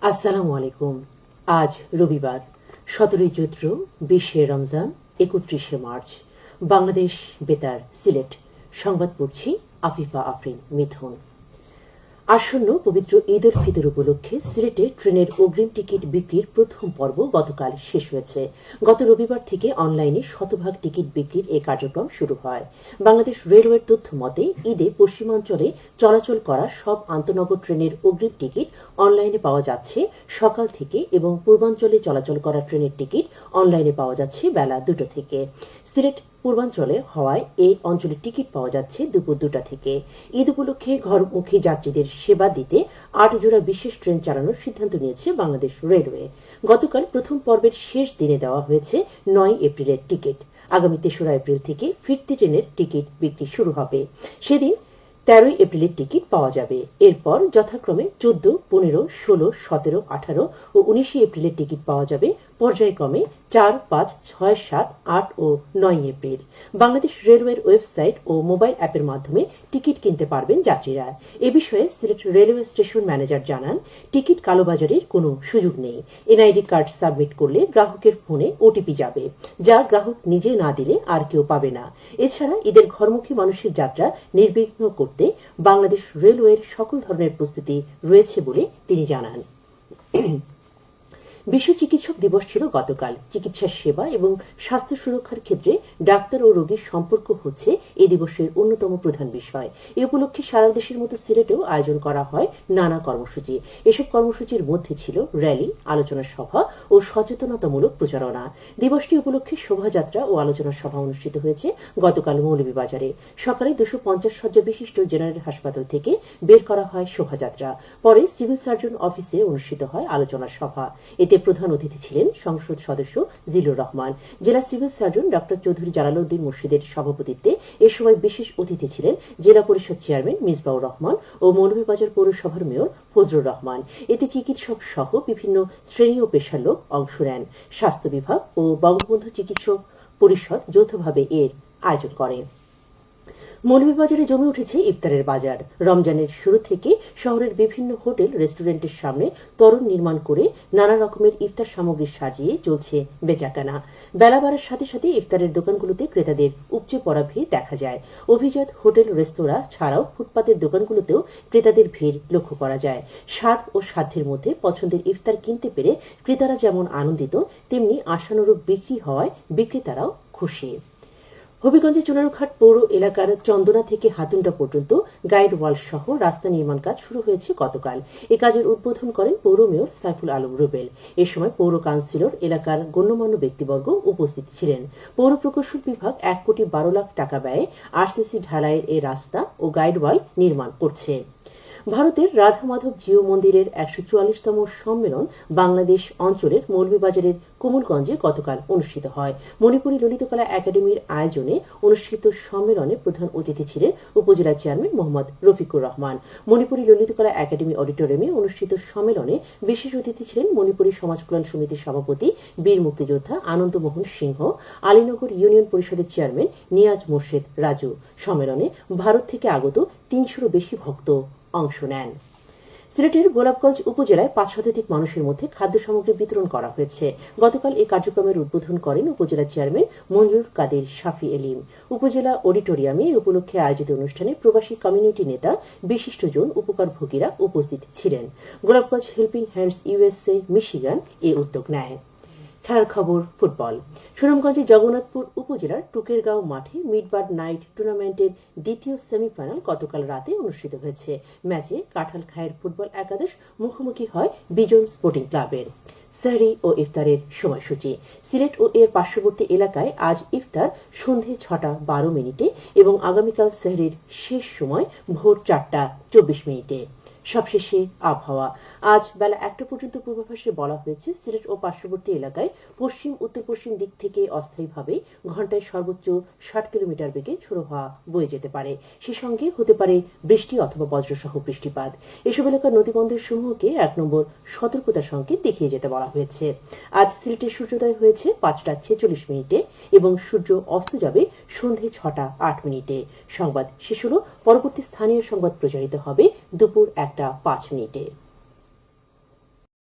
আসসালামু আলাইকুম। আজ রবিবার 17 চৈত্র, 20 রমজান, 31 মার্চ। বাংলাদেশ বেতার, সিলেট। সংবাদ পড়ছি আফিফা আফরিন মিথুন। আসন্ন পবিত্র ঈদ উল ফিতর উপলক্ষে সিলেটে ট্রেনের অগ্রিম টিকিট বিক্রির প্রথম পর্ব গতকাল শেষ হয়েছে। গত রবিবার থেকে অনলাইনে শতভাগ টিকিট বিক্রির এই কার্যক্রম শুরু হয়। বাংলাদেশ রেলওয়ের তথ্য মতে ঈদে পশ্চিমাঞ্চলে চলাচল করা সব আন্তনগর ট্রেনের অগ্রিম টিকিট অনলাইনে পাওয়া যাচ্ছে সকাল থেকে এবং পূর্বাঞ্চলে চলাচল করা ট্রেনের টিকিট অনলাইনে পাওয়া যাচ্ছে বেলা 2টা থেকে। সিলেট পূর্বাঞ্চলে হওয়ায় এই অঞ্চলে টিকিট পাওয়া যাচ্ছে দুপুর 2টা থেকে। ঈদ উপলক্ষে ঘরমুখী যাত্রীদের সেবা দিতে 8 জোড়া বিশেষ ট্রেন চালানোর সিদ্ধান্ত নিয়েছে বাংলাদেশ রেলওয়ে। গতকাল প্রথম পর্বের শেষ দিনে দেওয়া হয়েছে 9 এপ্রিলের টিকিট। আগামী 3রা এপ্রিল থেকে ফিরতি ট্রেনের টিকিট বিক্রি শুরু হবে। সেদিন 13 এপ্রিলের টিকিট পাওয়া যাবে। এরপর যথাক্রমে 14, 15, 16, 17, 18 ও 19 এপ্রিলের টিকিট পাওয়া যাবে পর্যায়ক্রমে 4, 5, 6, 7, 8 ও 9 এপ্রিল। বাংলাদেশ রেলওয়ের ওয়েবসাইট ও মোবাইল অ্যাপের মাধ্যমে টিকিট কিনতে পারবেন যাত্রীরা। এ বিষয়ে সিলেট রেলওয়ে স্টেশন ম্যানেজার জানান, টিকিট কালোবাজারের কোনো সুযোগ নেই। এনআইডি কার্ড সাবমিট করলে গ্রাহকের ফোনে ওটিপি যাবে, যা গ্রাহক নিজে না দিলে আর কেউ পাবে না। এছাড়া ঈদের ঘরমুখী মানুষের যাত্রা নির্বিঘ্ন করতে বাংলাদেশ রেলওয়ের সকল ধরনের প্রস্তুতি রয়েছে বলে তিনি জানান। বিশ্ব চিকিৎসক দিবস ছিল গতকাল। চিকিৎসা সেবা এবং স্বাস্থ্য সুরক্ষার ক্ষেত্রে ডাক্তার ও রোগীর সম্পর্ক হচ্ছে এই দিবসের অন্যতম প্রধান বিষয়। এ উপলক্ষে সারা দেশের মতো সিলেটেও আয়োজন করা হয় নানা কর্মসূচি। এসব কর্মসূচির মধ্যে ছিল র্যালি, আলোচনা সভা ও সচেতনতামূলক প্রচারণা। দিবসটি উপলক্ষে শোভাযাত্রা ও আলোচনা সভা অনুষ্ঠিত হয়েছে গতকাল মৌলভীবাজারে। সকালে 250 শয্যা বিশিষ্ট জেনারেল হাসপাতাল থেকে বের করা হয় শোভাযাত্রা। পরে সিভিল সার্জন অফিসে অনুষ্ঠিত হয় আলোচনা সভা। এতে প্রধান অতিথি ছিলেন সংসদ সদস্য জিলুর রহমান। জেলা civil surgeon doctor Chowdhury Jalaluddin মুর্শিদের সভাপতিত্বে এ সময় বিশেষ অতিথি ছিলেন জেলা পরিষদ চেয়ারম্যান মিসবাউর রহমান ও মৌলভীবাজার পৌরসভার মেয়র ফজলুর রহমান। এতে চিকিৎসক সহ বিভিন্ন শ্রেণী ও পেশার লোক অংশ নেন। স্বাস্থ্য বিভাগ ও বঙ্গবন্ধু চিকিৎসক পরিষদ যৌথভাবে এর আয়োজন করে। মৌলভীবাজারে জমে উঠেছে ইফতারের বাজার। রমজানের শুরু থেকে শহরের বিভিন্ন হোটেল, রেস্টুরেন্টের সামনে তোরণ নির্মাণ করে নানা রকমের ইফতার সামগ্রী সাজিয়ে চলছে বেচাকেনা। বেলা বাড়ার সাথে সাথে ইফতারের দোকানগুলোতে ক্রেতাদের উপচে পড়া ভিড় দেখা যায়। অভিজাত হোটেল, রেস্তোরাঁ ছাড়াও ফুটপাতের দোকানগুলোতেও ক্রেতাদের ভিড় লক্ষ্য করা যায়। স্বাদ ও সাধ্যের মধ্যে পছন্দের ইফতার কিনতে পেরে ক্রেতারা যেমন আনন্দিত, তেমনি আশানুরূপ বিক্রি হওয়ায় বিক্রেতারাও খুশি। হবিগঞ্জের চুনারুঘাট পৌর এলাকার চন্দনা থেকে হাতুন্ডা পর্যন্ত গাইড ওয়াল সহ রাস্তা নির্মাণ কাজ শুরু হয়েছে গতকাল। এ কাজের উদ্বোধন করেন পৌর মেয়র সাইফুল আলম রুবেল। এ সময় পৌর কাউন্সিলর, এলাকার গণ্যমান্য ব্যক্তিবর্গ উপস্থিত ছিলেন। পৌর প্রকৌশল বিভাগ 1 কোটি 12 লাখ টাকা ব্যয়ে আরসিসি ঢালাইয়ের এই রাস্তা ও গাইড ওয়াল নির্মাণ করছে। ভারতের রাধা মাধব জিও মন্দিরের 144তম সম্মেলন বাংলাদেশ অঞ্চলের মৌলভীবাজারের কোমলগঞ্জে গতকাল অনুষ্ঠিত হয়। মণিপুরী ললিতকলা একাডেমির আয়োজনে অনুষ্ঠিত সম্মেলনে প্রধান অতিথি ছিলেন উপজেলা চেয়ারম্যান মোহাম্মদ রফিকুর রহমান। মণিপুরী ললিতকলা একাডেমি অডিটোরিয়ামে অনুষ্ঠিত সম্মেলনে বিশেষ অতিথি ছিলেন মণিপুরী সমাজ কল্যাণ সমিতির সভাপতি, বীর মুক্তিযোদ্ধা আনন্দমোহন সিংহ, আলীনগর ইউনিয়ন পরিষদের চেয়ারম্যান নিয়াজ মোর্শেদ রাজু। সম্মেলনে ভারত থেকে আগত 300-রও বেশি ভক্ত অংশ নেন। সিলেটের গোলাপগঞ্জ উপজেলায় 5 শতাধিক মানুষের মধ্যে খাদ্য সামগ্রী বিতরণ করা হয়েছে। গতকাল এই কার্যক্রমের উদ্বোধন করেন উপজেলা চেয়ারম্যান মঞ্জুর কাদের শাফি এলিম। উপজেলা অডিটোরিয়ামে এই উপলক্ষে আয়োজিত অনুষ্ঠানে প্রবাসী কমিউনিটি নেতা, বিশিষ্টজন, উপকারভোগীরা উপস্থিত ছিলেন। Golapganj helping hands USA Michigan এই উদ্যোগ নেয়। খেলার খবর, ফুটবল। সুনামগঞ্জের জগন্নাথপুর উপজেলার টুকেরগাঁও মাঠে মিডবার নাইট টুর্নামেন্টের দ্বিতীয় সেমিফাইনাল গতকাল রাতে অনুষ্ঠিত হয়েছে। ম্যাচে কাঁঠালখায়ের ফুটবল একাদশ মুখোমুখি হয় বিজন স্পোর্টিং ক্লাবের। সেহরি ও ইফতারের সময়সূচি। সিলেট ও এর পার্শ্ববর্তী এলাকায় আজ ইফতার সন্ধে 6:12 এবং আগামীকাল সেহরির শেষ সময় ভোর 4:24। সবশেষে আবহাওয়া। আজ বেলা 1টা পর্যন্ত পূর্বাভাসে বলা হয়েছে সিলেট ও পার্শ্ববর্তী এলাকায় পশ্চিম উত্তর পশ্চিম দিক থেকে অস্থায়ীভাবে ঘন্টায় সর্বোচ্চ 60 কিলোমিটার বেগে ঝোড়ো হাওয়া বয়ে যেতে পারে। সে সঙ্গে হতে পারে বৃষ্টি অথবা বজ্রসহ বৃষ্টিপাত। এসব এলাকার নদীবন্দর সমূহকে 1 নম্বর সতর্কতা সংকেত দেখিয়ে যেতে বলা হয়েছে। আজ সিলেটের সূর্যোদয় হয়েছে 5:46 এবং সূর্য অস্ত যাবে সন্ধে 6:08। সংবাদ শেষ হলো। পরবর্তী স্থানীয় সংবাদ প্রচারিত হবে দুপুর 1:05।